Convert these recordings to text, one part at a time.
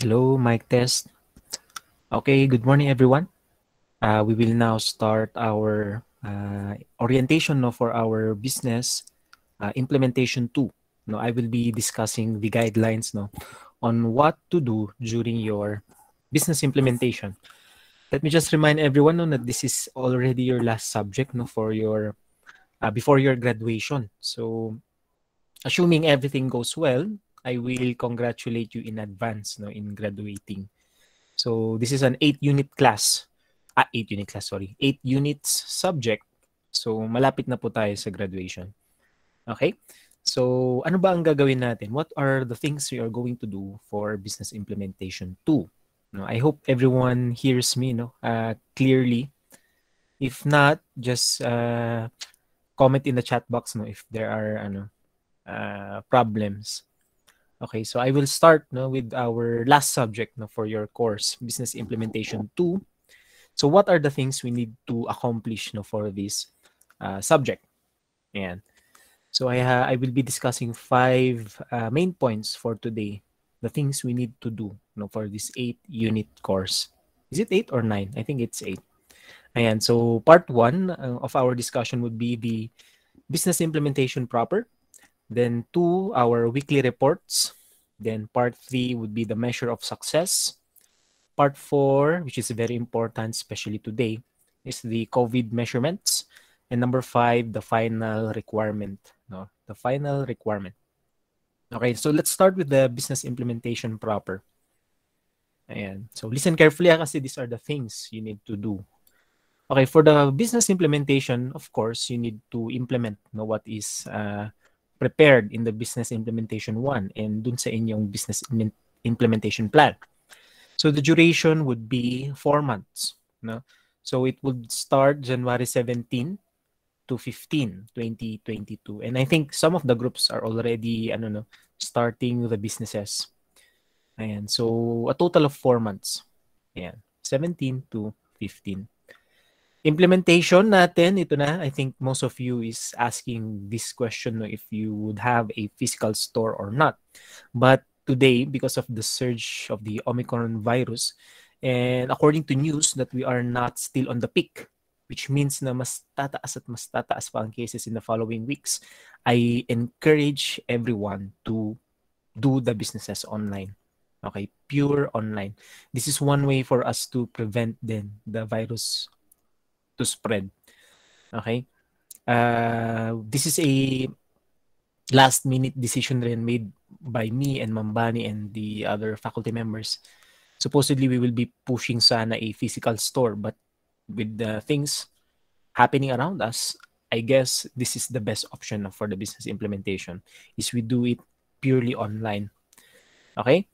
Hello, mic test. Okay, good morning, everyone. We will now start our orientation no, for our business implementation 2. No, I will be discussing the guidelines no, on what to do during your business implementation. Let me just remind everyone no, that this is already your last subject no, for your before your graduation. So, assuming everything goes well, I will congratulate you in advance no, in graduating. So this is an 8-unit class. 8-unit class, sorry. 8 units subject. So malapit na po tayo sa graduation. Okay? So ano ba ang gagawin natin? What are the things we are going to do for business implementation 2? No, I hope everyone hears me clearly. If not, just comment in the chat box no, if there are problems. Okay, so I will start no, with our last subject no, for your course, Business Implementation 2. So what are the things we need to accomplish no, for this subject? Ayan. So I will be discussing 5 main points for today. The things we need to do no, for this 8-unit course. Is it 8 or 9? I think it's 8. Ayan. So part 1 of our discussion would be the business implementation proper. Then 2, our weekly reports. Then part 3 would be the measure of success. Part 4, which is very important, especially today, is the COVID measurements. And number 5, the final requirement. No? The final requirement. Okay, so let's start with the business implementation proper. Ayan. So listen carefully kasi these are the things you need to do. Okay, for the business implementation, of course, you need to implement what is prepared in the business implementation 1 and dun sa inyong business implementation plan. So the duration would be 4 months. No? So it would start January 17 to 15, 2022. And I think some of the groups are already starting the businesses. Ayan. So a total of 4 months. Ayan. 17 to 15. Implementation natin, ito na. I think most of you is asking this question if you would have a physical store or not. But today, because of the surge of the Omicron virus, and according to news that we are not still on the peak, which means na mas tataas pa ang cases in the following weeks, I encourage everyone to do the businesses online. Okay, pure online. This is one way for us to prevent then the virus to spread. Okay? This is a last minute decision rin made by me and Mambani and the other faculty members. Supposedly, we will be pushing sana a physical store, but with the things happening around us, I guess this is the best option for the business implementation, is we do it purely online. Okay?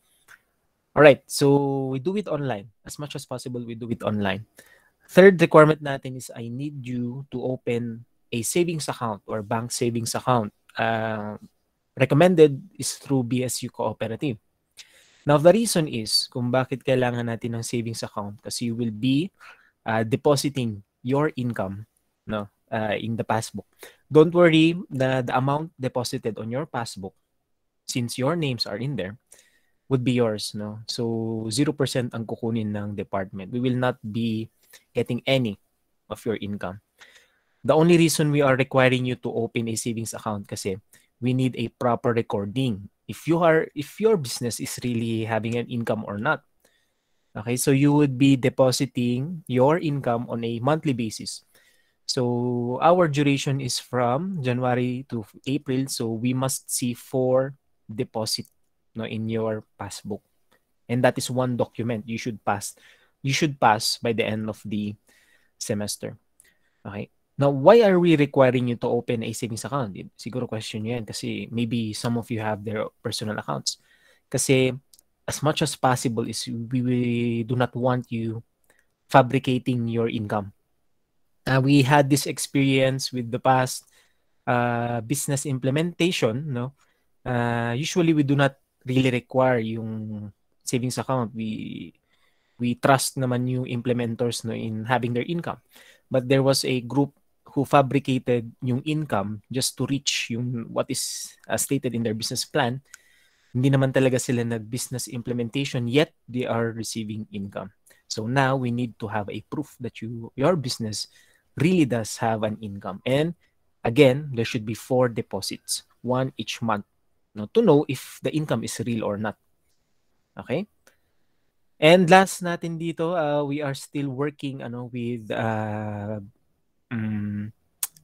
All right, so we do it online. As much as possible, we do it online. Third requirement natin is I need you to open a savings account or bank savings account. Recommended is through BSU Cooperative. Now, the reason is kung bakit kailangan natin ng savings account kasi you will be depositing your income in the passbook. Don't worry, the amount deposited on your passbook, since your names are in there, would be yours. No? So, 0% ang kukunin ng department. We will not be getting any of your income. The only reason we are requiring you to open a savings account kasi we need a proper recording. If your business is really having an income or not. Okay, so you would be depositing your income on a monthly basis. So our duration is from January to April, so we must see 4 deposit in your passbook. And that is one document you should pass by the end of the semester. Okay? Now, why are we requiring you to open a savings account? Siguro question nyo yan kasi maybe some of you have their personal accounts. Kasi as much as possible is we do not want you fabricating your income. We had this experience with the past business implementation. Usually, we do not really require yung savings account. We trust naman yung implementors in having their income. But there was a group who fabricated yung income just to reach yung what is stated in their business plan. Hindi naman talaga sila nag-business implementation yet they are receiving income. So now we need to have a proof that your business really does have an income. And again, there should be 4 deposits, one each month, to know if the income is real or not. Okay? And last natin dito, we are still working with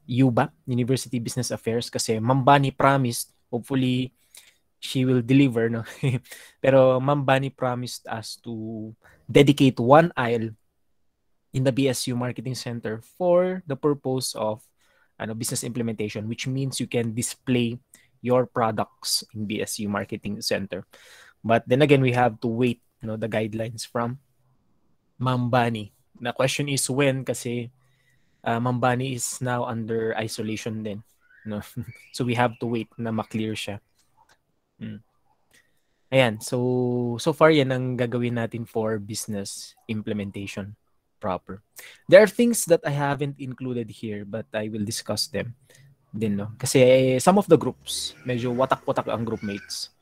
UBA, University Business Affairs, kasi Ma'am Bani promised, hopefully she will deliver, no? Pero Ma'am Bani promised us to dedicate one aisle in the BSU Marketing Center for the purpose of business implementation, which means you can display your products in BSU Marketing Center. But then again, we have to wait, the guidelines from Ma'am Bani. The question is when, kasi Ma'am Bani is now under isolation din. No? So we have to wait na ma-clear siya. Ayan, so far yan ang gagawin natin for business implementation proper. There are things that I haven't included here but I will discuss them din, no? Kasi some of the groups, medyo watak-watak ang group mates.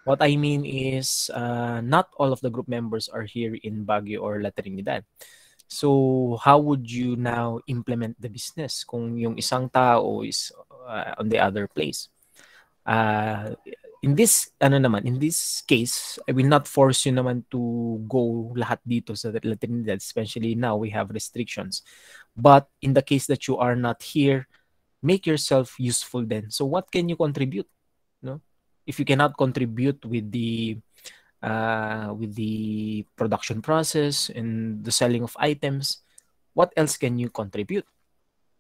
What I mean is not all of the group members are here in Baguio or La Trinidad. So how would you now implement the business kung yung isang tao is on the other place? In this case, I will not force you naman to go lahat dito sa La Trinidad, especially now we have restrictions. But in the case that you are not here, make yourself useful then. So what can you contribute? No? If you cannot contribute with the production process and the selling of items, what else can you contribute?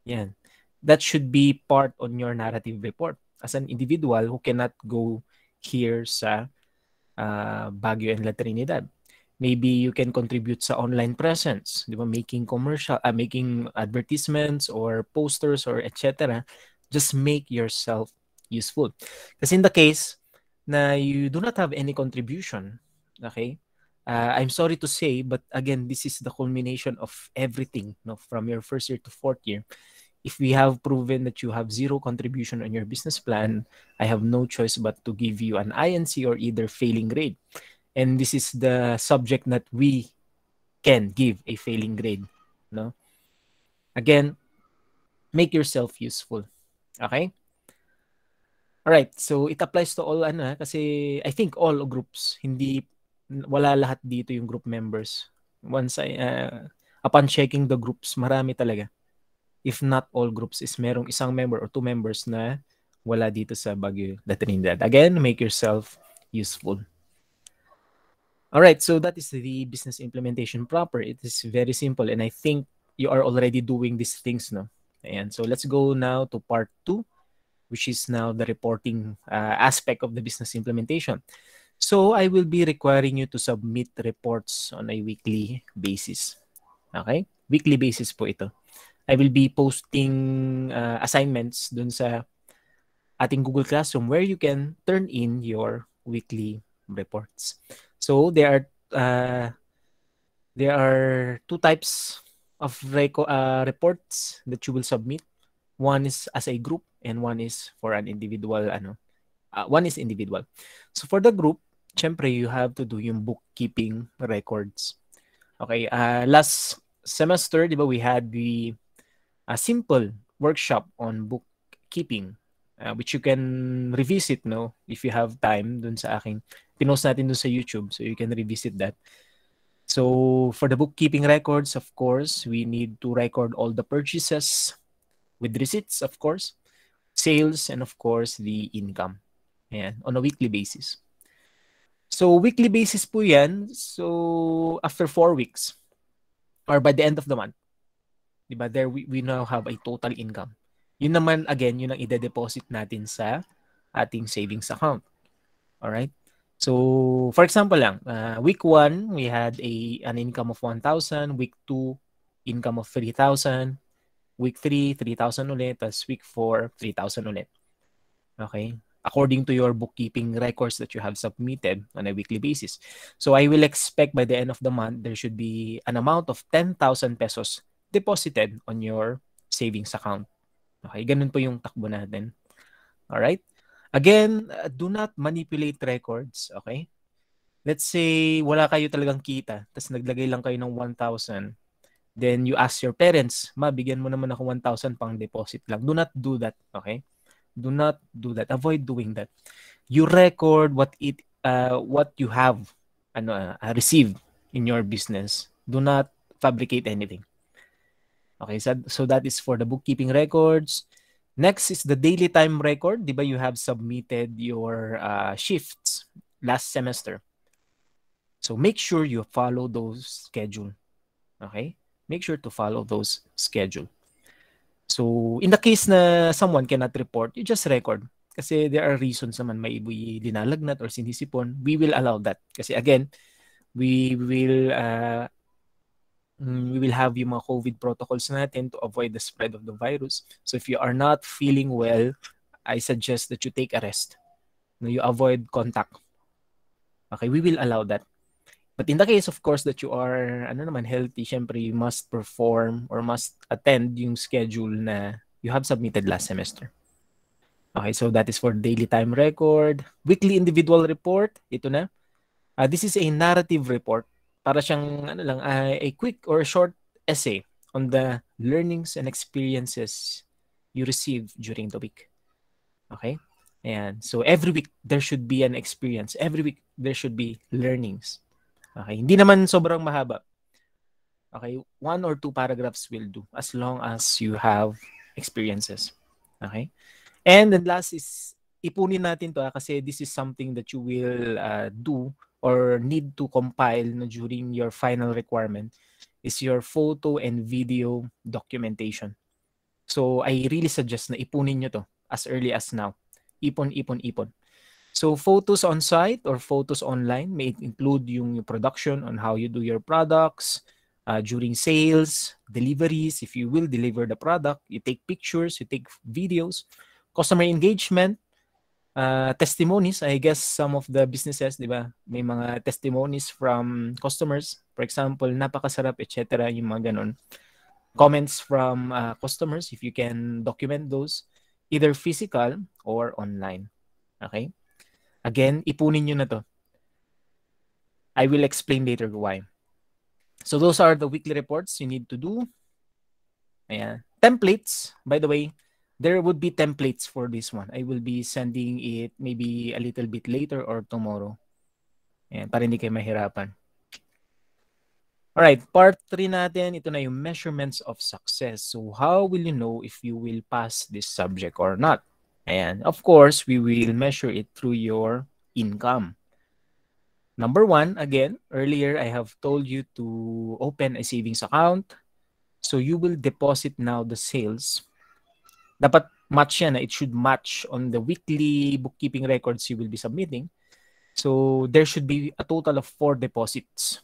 Yan. That should be part on your narrative report. As an individual who cannot go here sa Baguio and La Trinidad, maybe you can contribute sa online presence, di ba? Making advertisements or posters or etc. Just make yourself useful. Kasi in the case na you do not have any contribution, okay? I'm sorry to say, but again, this is the culmination of everything, from your first year to fourth year. If we have proven that you have zero contribution on your business plan, I have no choice but to give you an INC or either failing grade. And this is the subject that we can give a failing grade. No? Again, make yourself useful. Okay? Alright, so it applies to all, kasi I think all groups, wala lahat dito yung group members. Once upon checking the groups, marami talaga. If not all groups is merong isang member or two members na wala dito sa Baguio, La Trinidad. Again, make yourself useful. All right, so that is the business implementation proper. It is very simple and I think you are already doing these things, no? And so let's go now to part 2, which is now the reporting aspect of the business implementation. So I will be requiring you to submit reports on a weekly basis. Okay? Weekly basis po ito. I will be posting assignments dun sa ating Google Classroom where you can turn in your weekly reports. So there are 2 types of reports that you will submit. One is as a group and one is for an individual. One is individual. So for the group, syempre you have to do yung bookkeeping records. Okay, last semester, di ba, we had a simple workshop on bookkeeping, which you can revisit, if you have time, dun sa aking pinost natin dun sa YouTube, so you can revisit that. So for the bookkeeping records, of course, we need to record all the purchases with receipts, of course, sales, and of course the income. Ayan, on a weekly basis. So weekly basis po yan. So after 4 weeks or by the end of the month, diba, there we now have a total income. Yun naman, again, yun ang ide-deposit natin sa ating savings account. Alright? So, for example lang, week 1, we had an income of 1,000. Week 2, income of 3,000. Week 3, 3,000 ulit. Tapos week 4, 3,000 ulit. Okay? According to your bookkeeping records that you have submitted on a weekly basis. So, I will expect by the end of the month, there should be an amount of 10,000 pesos deposited on your savings account. Okay, ganun po yung takbo natin. Alright? Again, do not manipulate records, okay? Let's say wala kayo talagang kita, tapos naglagay lang kayo ng 1,000. Then you ask your parents, ma, bigyan mo naman ako 1,000 pang deposit lang. Do not do that, okay? Do not do that. Avoid doing that. You record what you have received in your business. Do not fabricate anything. Okay, so that is for the bookkeeping records. Next is the daily time record. Di ba you have submitted your shifts last semester. So make sure you follow those schedule. Okay? Make sure to follow those schedule. So in the case na someone cannot report, you just record. Kasi there are reasons naman may linalagnat or sinisipon. We will allow that. Kasi again, we will have yung mga COVID protocols natin to avoid the spread of the virus. So if you are not feeling well, I suggest that you take a rest. You avoid contact. Okay, we will allow that. But in the case, of course, that you are healthy, syempre you must perform or must attend yung schedule na you have submitted last semester. Okay, so that is for daily time record. Weekly individual report, ito na. This is a narrative report. Para siyang a quick or short essay on the learnings and experiences you receive during the week. Okay? Ayan. So every week there should be an experience. Every week there should be learnings. Okay? Hindi naman sobrang mahaba. Okay? 1 or 2 paragraphs will do as long as you have experiences. Okay? And then last is ipunin natin to kasi this is something that you will do or need to compile during your final requirement is your photo and video documentation. So I really suggest na ipunin nyo to as early as now. Ipon. So photos on site or photos online may include yung production on how you do your products, during sales, deliveries, if you will deliver the product, you take pictures, you take videos, customer engagement, testimonies. I guess some of the businesses, di ba, may mga testimonies from customers. For example, napakasarap, etc. Yung mga ganun. Comments from customers, if you can document those, either physical or online. Okay? Again, ipunin nyo na to. I will explain later why. So those are the weekly reports you need to do. Ayan. Templates, by the way, there would be templates for this one. I will be sending it maybe a little bit later or tomorrow. Ayan, para hindi kayo mahirapan. Alright, part 3 natin, ito na yung measurements of success. So how will you know if you will pass this subject or not? Ayan, of course, we will measure it through your income. Number 1, again, earlier I have told you to open a savings account. So you will deposit now the sales. Dapat match yan. It should match on the weekly bookkeeping records you will be submitting. So there should be a total of 4 deposits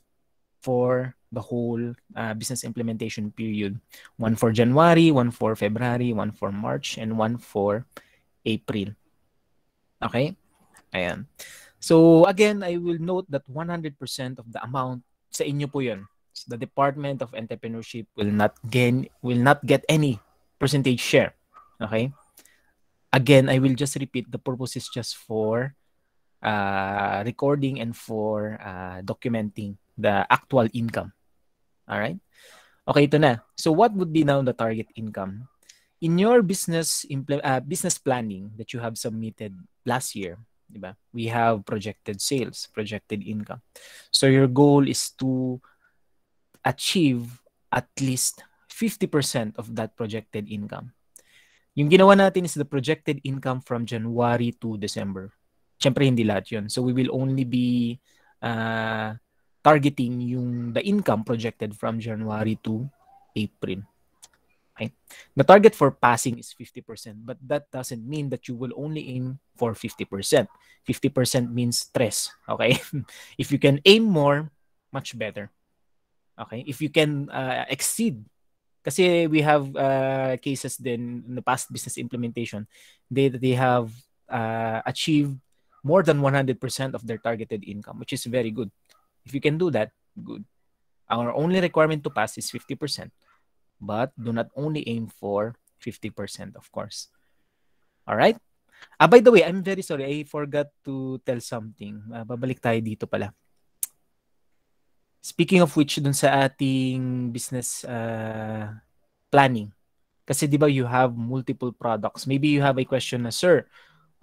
for the whole business implementation period. 1 for January, 1 for February, 1 for March, and 1 for April. Okay? Ayan. So again, I will note that 100% of the amount sa inyo po yun. So the Department of Entrepreneurship will not get any percentage share. Okay? Again, I will just repeat, the purpose is just for recording and for documenting the actual income. All right? Okay, ito na. So what would be now the target income? In your business planning that you have submitted last year, diba? We have projected sales, projected income. So your goal is to achieve at least 50% of that projected income. Yung ginawa natin is the projected income from January to December. Siyempre, hindi lahat yun. So we will only be targeting the income projected from January to April. Okay? The target for passing is 50%, but that doesn't mean that you will only aim for 50%. 50% means stress. Okay? If you can aim more, much better. Okay? If you can exceed, kasi we have cases then in the past business implementation, they have achieved more than 100% of their targeted income, which is very good. If you can do that, good. Our only requirement to pass is 50%, but do not only aim for 50%, of course. All right? By the way, I'm very sorry. I forgot to tell something. Babalik tayo dito pala. Speaking of which, dun sa ating business planning. Kasi di ba you have multiple products. Maybe you have a question na, sir,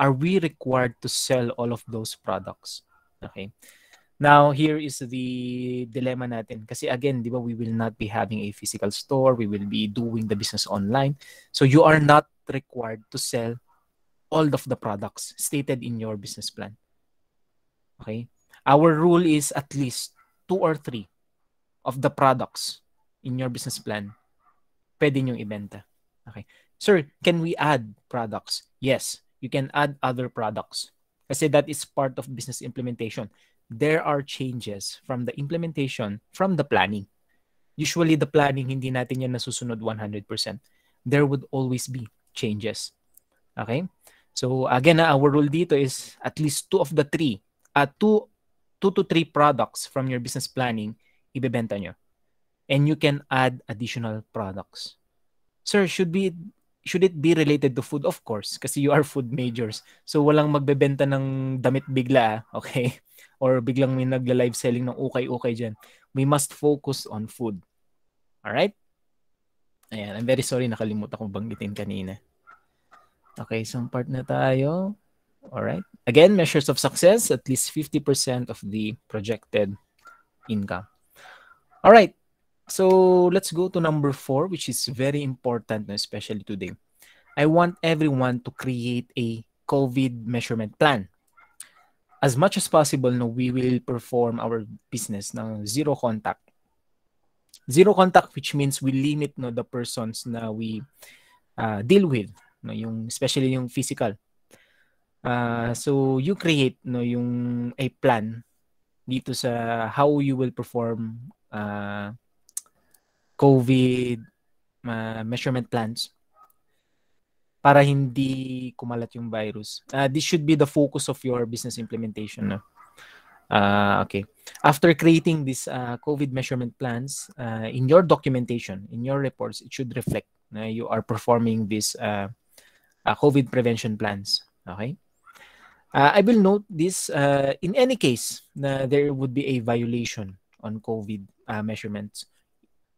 are we required to sell all of those products? Okay. Now, here is the dilemma natin. Kasi again, di ba, we will not be having a physical store. We will be doing the business online. So you are not required to sell all of the products stated in your business plan. Okay? Our rule is at least 2 or 3 of the products in your business plan pwede nyong ibenta. Okay. Sir, can we add products? Yes, you can add other products. Kasi that is part of business implementation. There are changes from the implementation, from the planning. Usually, the planning, hindi natin yan nasusunod 100%. There would always be changes. Okay? So, again, our rule dito is at least 2 of the 3, 2 to 3 products from your business planning, ibebenta nyo. And you can add additional products. Sir, should it be related to food? Of course, kasi you are food majors. So walang magbebenta ng damit bigla, okay? Or biglang may nagla-live selling ng ukay-ukay dyan. We must focus on food. Alright? Ayan, I'm very sorry, nakalimutan kong banggitin kanina. Okay, isang part na tayo. Alright. Again, measures of success, at least 50% of the projected income. Alright. So let's go to number 4, which is very important, especially today. I want everyone to create a COVID measurement plan. As much as possible, no, we will perform our business ng zero contact. Zero contact, which means we limit no, the persons na we deal with, no, yung, especially yung physical. So you create no, yung a plan dito sa how you will perform COVID measurement plans para hindi kumalat yung virus. This should be the focus of your business implementation. No? Okay. After creating these COVID measurement plans, in your documentation, in your reports, it should reflect na you are performing these COVID prevention plans. Okay. I will note this in any case na there would be a violation on COVID measurements.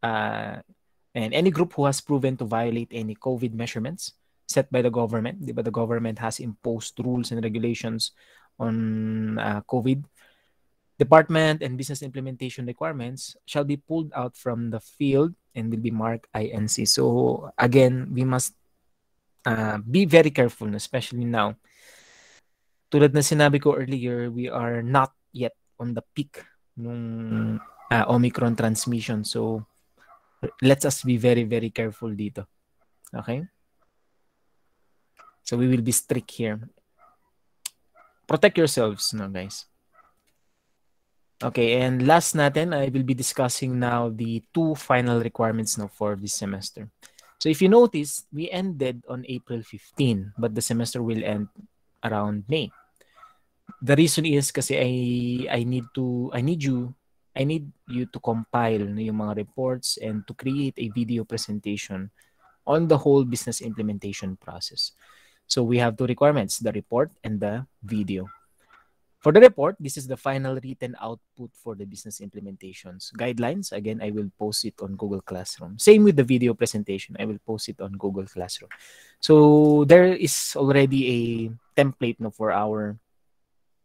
And any group who has proven to violate any COVID measurements set by the government, the government has imposed rules and regulations on COVID. Department and business implementation requirements shall be pulled out from the field and will be marked INC. So again, we must be very careful, especially now. Tulad na sinabi ko earlier, we are not yet on the peak ng Omicron transmission. So let us be very, very careful dito. Okay? So we will be strict here. Protect yourselves, no, guys. Okay, and last natin, I will be discussing now the 2 final requirements now for this semester. So if you notice, we ended on April 15, but the semester will end around May. The reason is kasi I need you to compile yung mga reports and to create a video presentation on the whole business implementation process. So we have 2 requirements, the report and the video. For the report, this is the final written output for the business implementations. Guidelines, again, I will post it on Google Classroom. Same with the video presentation, I will post it on Google Classroom. So there is already a template no, for our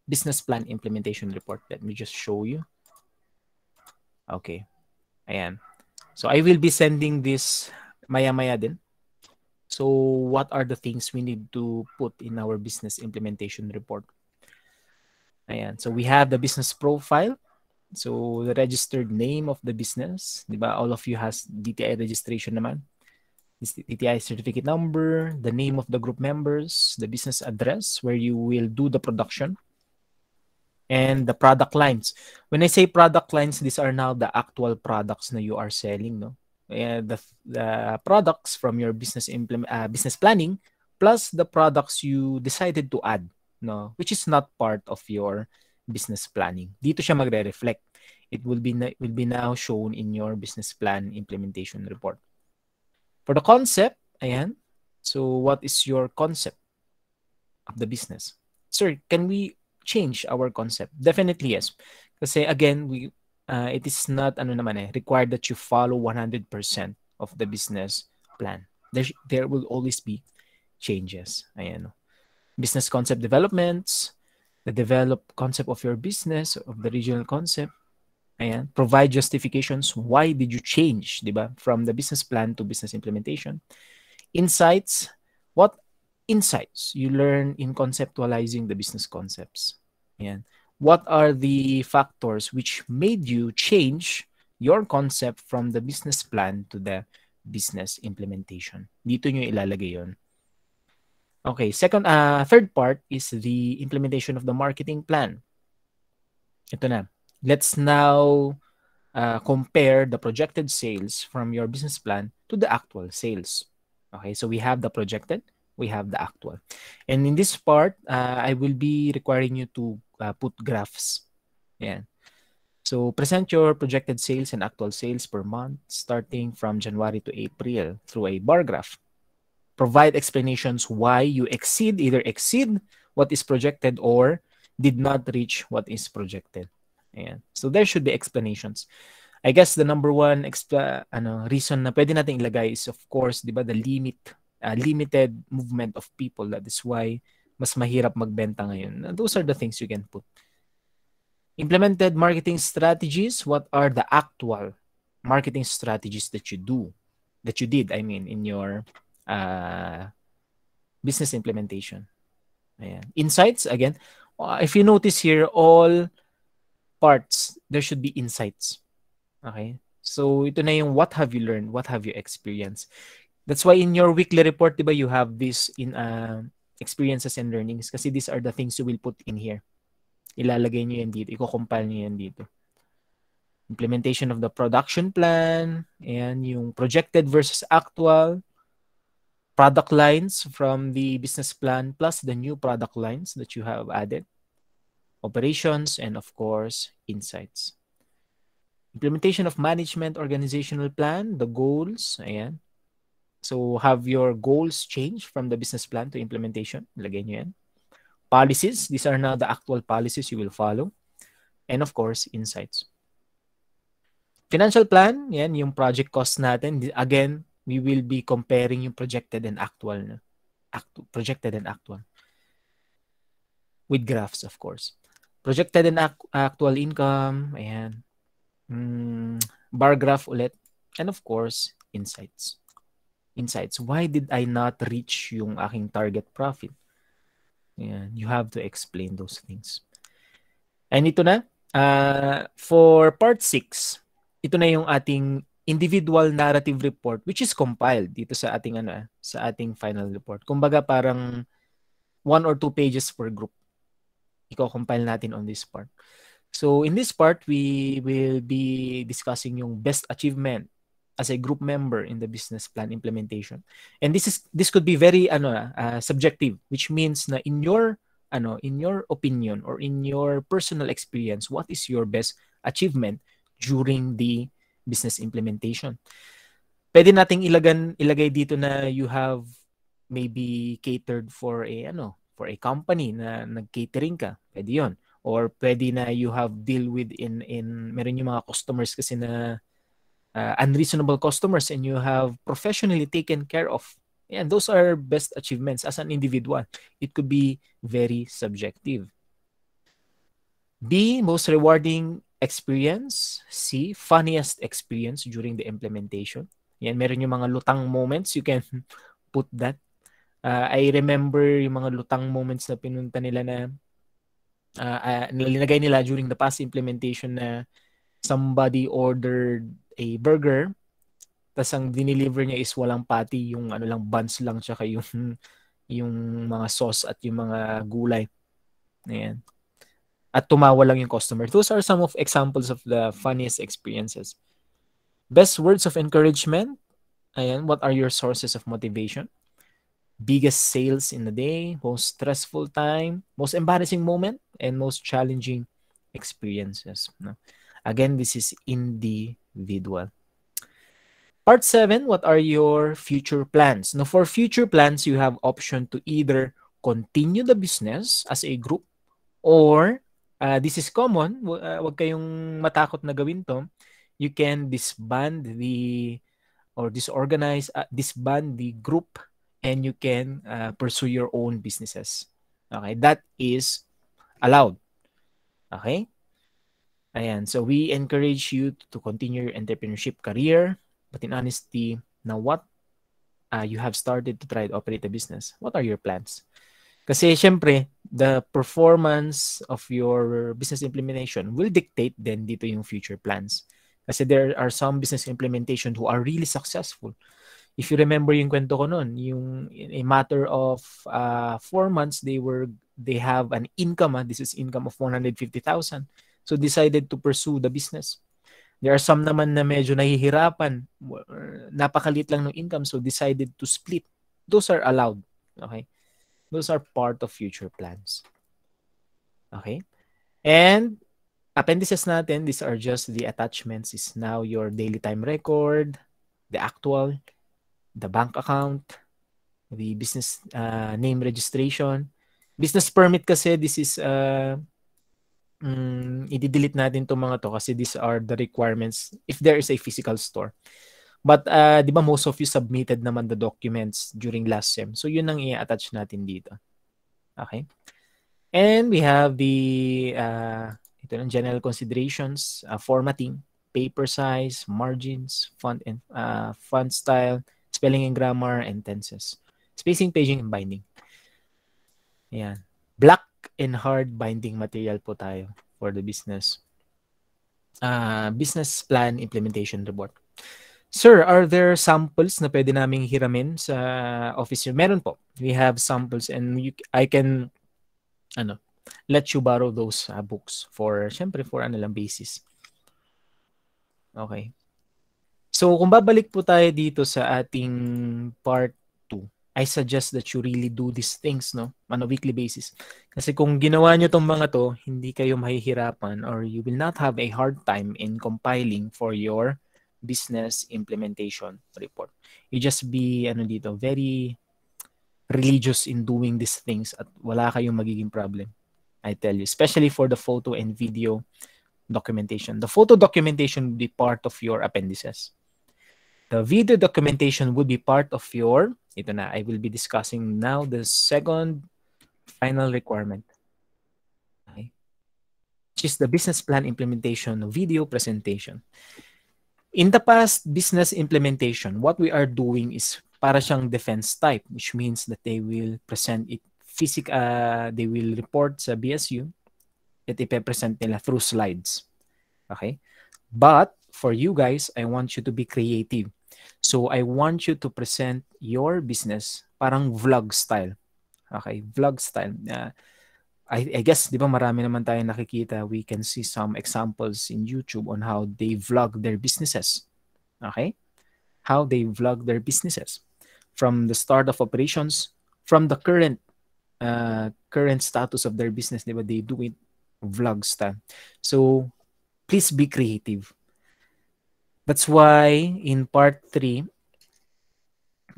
business plan implementation report. Let me just show you. Okay. Ayan. So I will be sending this maya-maya din. So what are the things we need to put in our business implementation report? Ayan. So we have the business profile. So the registered name of the business. Diba? All of you has DTI registration naman. This DTI certificate number, the name of the group members, the business address where you will do the production, and the product lines. When I say product lines, these are now the actual products na you are selling, no? The products from your business planning plus the products you decided to add, no, which is not part of your business planning. Dito siya magre-reflect. It will be now shown in your business plan implementation report. For the concept, ayan. So what is your concept? of the business. Sir, can we change our concept? Definitely yes. Kasi again, it is not required that you follow 100% of the business plan. There will always be changes. Ayan. Business concept developments, the develop concept of your business, of the regional concept. Ayan. Provide justifications. Why did you change, diba? From the business plan to business implementation. Insights. What insights you learn in conceptualizing the business concepts? Ayan. What are the factors which made you change your concept from the business plan to the business implementation? Dito nyo ilalagay yon. Okay, third part is the implementation of the marketing plan. Ito na. Let's now compare the projected sales from your business plan to the actual sales. Okay, so we have the projected, we have the actual. And in this part, I will be requiring you to put graphs. Yeah. So present your projected sales and actual sales per month starting from January to April through a bar graph. Provide explanations why you either exceed what is projected or did not reach what is projected. Ayan. So there should be explanations. I guess the number one reason na pwede natin ilagay is of course, di ba, the limited movement of people. That is why mas mahirap magbenta ngayon. Those are the things you can put. Implemented marketing strategies. What are the actual marketing strategies that you did, in your business implementation? Ayan. Insights, again, if you notice here, all parts, there should be insights. Okay? So, ito na yung what have you learned? What have you experienced? That's why in your weekly report, diba, you have this in experiences and learnings kasi these are the things you will put in here. Ilalagay nyo yan dito. Iko-compile nyo yan dito. Implementation of the production plan, and yung projected versus actual, product lines from the business plan plus the new product lines that you have added, operations, and of course, insights. Implementation of management organizational plan, the goals, ayan. So have your goals changed from the business plan to implementation? Lagay nyo yan. Policies, these are now the actual policies you will follow. And of course, insights. Financial plan, yan, yung project cost natin. Again, we will be comparing yung projected and actual. Projected and actual. With graphs, of course. Projected and actual income, ayan. Bar graph ulit. And of course, insights. Insights. Why did I not reach yung aking target profit? Ayan. You have to explain those things. And ito na. For part 6, ito na yung ating individual narrative report which is compiled dito sa ating sa ating final report. Kumbaga parang 1 or 2 pages per group. Iko-compile natin on this part. So in this part, we will be discussing yung best achievement as a group member in the business plan implementation. And this could be very subjective, which means na in your opinion or in your personal experience, what is your best achievement during the business implementation? Pwede nating ilagay dito na you have maybe catered for a company na nag-catering ka. Pwede 'yon. Or pwede na you have deal with meron yung mga customers kasi na unreasonable customers and you have professionally taken care of. And those are best achievements as an individual. It could be very subjective. B, most rewarding experience. C, funniest experience during the implementation. Yan, meron yung mga lutang moments. You can put that. I remember yung mga lutang moments na pinunta nila na nilinagay nila during the past implementation na somebody ordered a burger, tas ang dineliver niya is walang patty, yung lang buns lang tsaka yung mga sauce at yung mga gulay. Ayan. At tumawa lang yung customer. Those are some of examples of the funniest experiences. Best words of encouragement. Ayan, what are your sources of motivation? Biggest sales in the day, most stressful time, most embarrassing moment, and most challenging experiences. No? Again, this is individual. Part 7, what are your future plans? Now, for future plans, you have option to either continue the business as a group, or this is common, wag kayong matakot na gawin to, you can disband disband the group, and you can pursue your own businesses. Okay, that is allowed. Okay? Ayan, so we encourage you to continue your entrepreneurship career, but in honesty, now what you have started to try to operate a business, what are your plans? Kasi syempre, the performance of your business implementation will dictate then dito yung future plans. Kasi there are some business implementation who are really successful. If you remember yung kwento ko noon, yung in a matter of 4 months, they have an income, this is income of 150,000. So decided to pursue the business. There are some naman na medyo nahihirapan, napakalit lang ng income, so decided to split. Those are allowed. Okay? Those are part of future plans. Okay? And appendices natin, these are just the attachments, is now your daily time record, the actual, the bank account, the business name registration. Business permit kasi, this is i-delete natin itong mga to kasi these are the requirements if there is a physical store. But di ba most of you submitted naman the documents during last sem. So yun ang i-attach natin dito. Okay? And we have the ito ng general considerations, formatting, paper size, margins, font and font style, spelling and grammar, and tenses. Spacing, paging, and binding. Ayan. Black and hard binding material po tayo for the business. Business plan implementation report. Sir, are there samples na pwede naming hiramin sa office? Meron po. We have samples and I can let you borrow those books for, syempre, for basis. Okay. So, kung babalik po tayo dito sa ating part 2, I suggest that you really do these things on a weekly basis. Kasi kung ginawa nyo tong mga to, hindi kayo mahihirapan or you will not have a hard time in compiling for your business implementation report. You just be very religious in doing these things at wala kayong magiging problem. I tell you, especially for the photo and video documentation. The photo documentation will be part of your appendices. The video documentation will be part of your, I will be discussing now the second final requirement. Okay. Which is the business plan implementation video presentation. In the past business implementation, what we are doing is para siyang defense type, which means that they will present it they will report sa BSU at ipe-present nila through slides. Okay? But for you guys, I want you to be creative. So I want you to present your business parang vlog style. Okay? Vlog style. I guess, di ba marami naman tayo nakikita, we can see some examples in YouTube on how they vlog their businesses. Okay? How they vlog their businesses. From the start of operations, from the current status of their business, di ba, they do it vlog style. So, please be creative. That's why in part 3,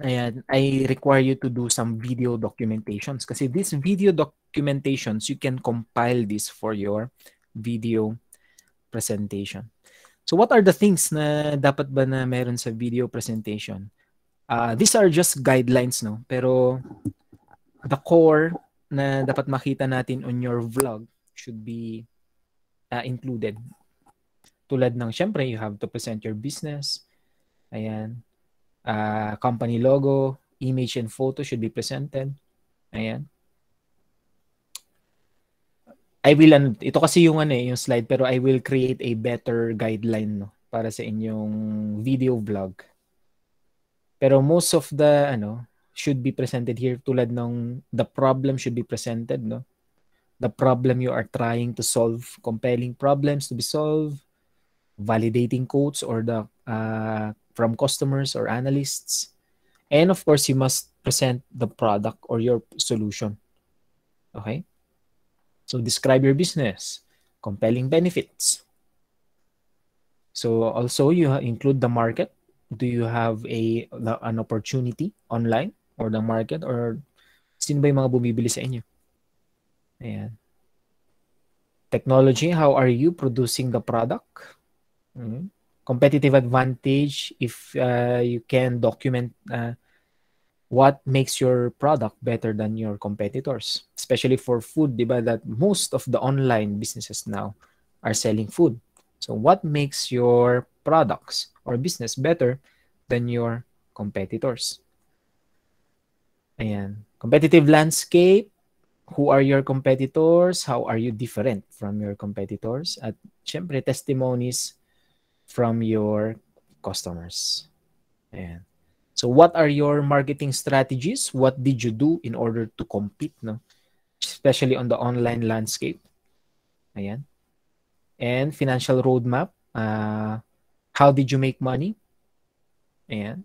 ayan, I require you to do some video documentations kasi these video documentations, you can compile this for your video presentation. So what are the things na dapat ba na meron sa video presentation? These are just guidelines, pero the core na dapat makita natin on your vlog should be included. Tulad ng, syempre, you have to present your business. Ayan. Company logo, image and photo should be presented. Ayan. Ito kasi yung slide, pero I will create a better guideline para sa inyong video vlog. Pero most of the should be presented here, tulad ng the problem should be presented, The problem you are trying to solve, compelling problems to be solved, validating quotes or the from customers or analysts. And of course, you must present the product or your solution. Okay? So describe your business, compelling benefits. So also you include the market. Do you have an opportunity online or the market, or Sino ba yung mga bumibili sa inyo? Ayan. Technology, how are you producing the product? Competitive advantage, if you can document what makes your product better than your competitors, especially for food, di ba, that most of the online businesses now are selling food. So what makes your products or business better than your competitors? Ayan. Competitive landscape, who are your competitors? How are you different from your competitors? At syempre, testimonies from your customers. Ayan. So what are your marketing strategies? What did you do in order to compete, no? Especially on the online landscape. Ayan. And financial roadmap. How did you make money? Ayan.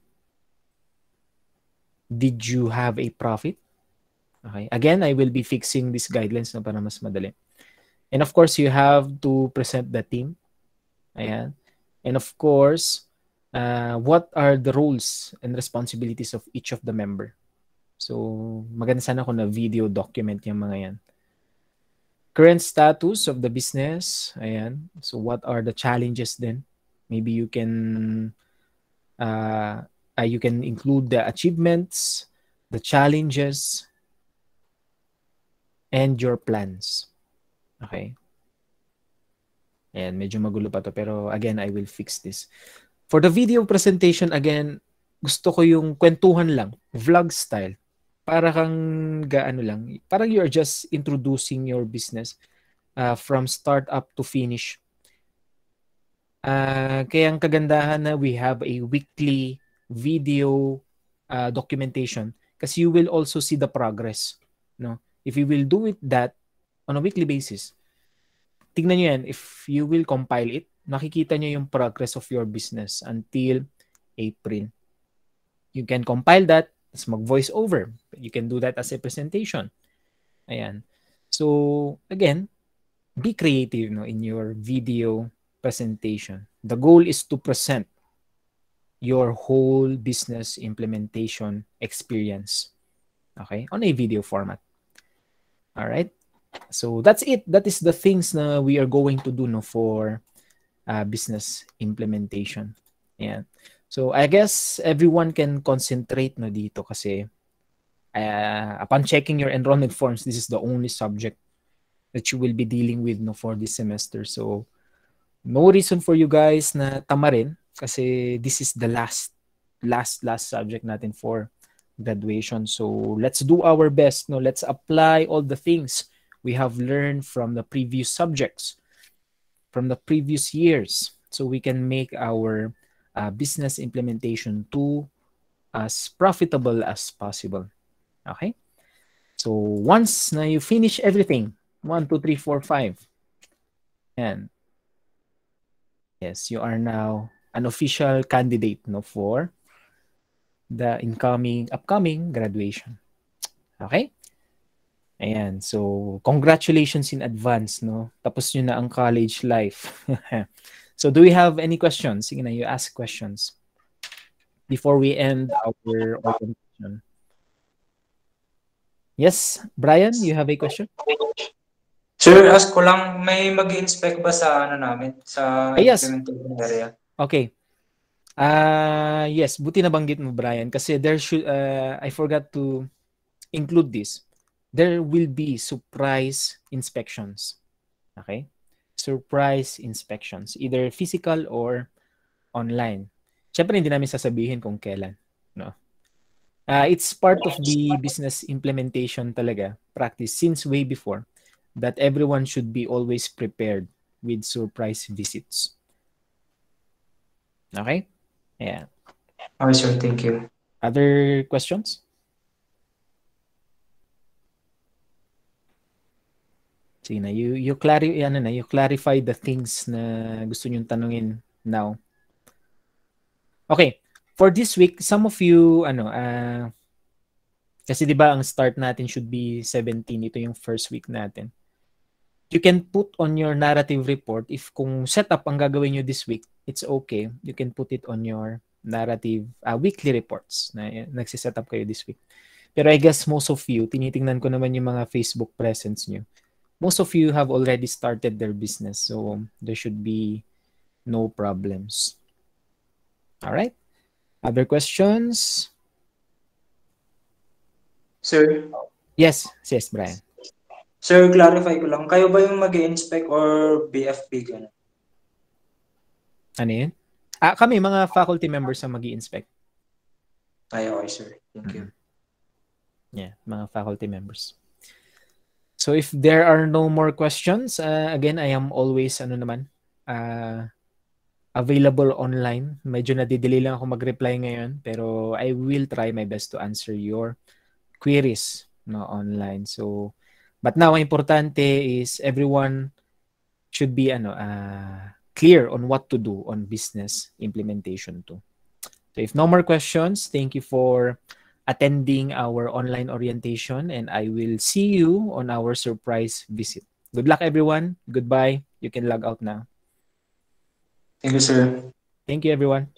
Did you have a profit? Okay. Again, I will be fixing these guidelines na para mas madali. And of course, you have to present the team. Ayan. And of course, what are the roles and responsibilities of each of the member? So, maganda sana kung na video document yung mga yan. Current status of the business. Ayan. So, what are the challenges then? Maybe you can include the achievements, the challenges, and your plans. Okay. Ayan, medyo magulo pa to. Pero again, I will fix this. For the video presentation, again, gusto ko yung kwentuhan lang, vlog style. Para kang gaano lang, parang you're just introducing your business from start up to finish. Kaya ang kagandahan na we have a weekly video documentation kasi you will also see the progress. No? If you will do it that on a weekly basis, tignan nyo yan, if you will compile it, makikita nyo yung progress of your business until April. You can compile that as mag-voice over. You can do that as a presentation. Ayan. So, again, be creative, no, in your video presentation. The goal is to present your whole business implementation experience, okay, on a video format. All right. So that's it. That is the things na we are going to do, no, for business implementation. Yeah. So I guess everyone can concentrate, no, dito kasi upon checking your enrollment forms, this is the only subject that you will be dealing with, no, for this semester. So no reason for you guys na tamarin kasi this is the last subject natin for graduation. So let's do our best, no. Let's apply all the things we have learned from the previous subjects, from the previous years, so we can make our business implementation 2 as profitable as possible. Okay? So once na you finish everything, 1, 2, 3, 4, 5, and yes, you are now an official candidate, no, for the upcoming graduation. Okay? Ayan. So, congratulations in advance, no? Tapos nyo na ang college life. So, do we have any questions? Sige na, you ask questions before we end our presentation. Yes, Brian, you have a question? Sir, ask ko lang, may mag-inspect ba sa ano namin? Sa yes. implementation area? Okay. Yes, buti nabanggit mo, Brian, kasi there should I forgot to include this. There will be surprise inspections. Okay? Surprise inspections, either physical or online. Siyempre, hindi namin sasabihin kung kailan. No? It's part of the business implementation talaga, practice, since way before, that everyone should be always prepared with surprise visits. Okay? Yeah. Okay, sir. Thank you. Other questions? Sige na, you clarify the things na gusto nyong tanungin now. Okay, for this week, some of you, kasi di ba ang start natin should be 17, ito yung first week natin. You can put on your narrative report, if kung setup ang gagawin nyo this week, it's okay. You can put it on your narrative weekly reports na nagsiset up kayo this week. Pero I guess most of you, tinitingnan ko naman yung mga Facebook presence nyo. Most of you have already started their business. So there should be no problems. All right. Other questions? Sir, Yes, Brian. sir, clarify ko lang. Kayo ba yung mag-inspect or BFP gano'n? Ano yun? Kami, mga faculty members ang mag-i-inspect. Ay, okay, sir. Thank you. Yeah, mga faculty members. So if there are no more questions, again, I am always available online. Medyo nadidelay lang ako mag-reply ngayon, pero I will try my best to answer your queries online. So, but now, ang importante is everyone should be clear on what to do on business implementation too. So if no more questions, thank you for attending our online orientation, and I will see you on our surprise visit. Good luck, everyone. Goodbye. You can log out now. Thank you, sir. Thank you, everyone.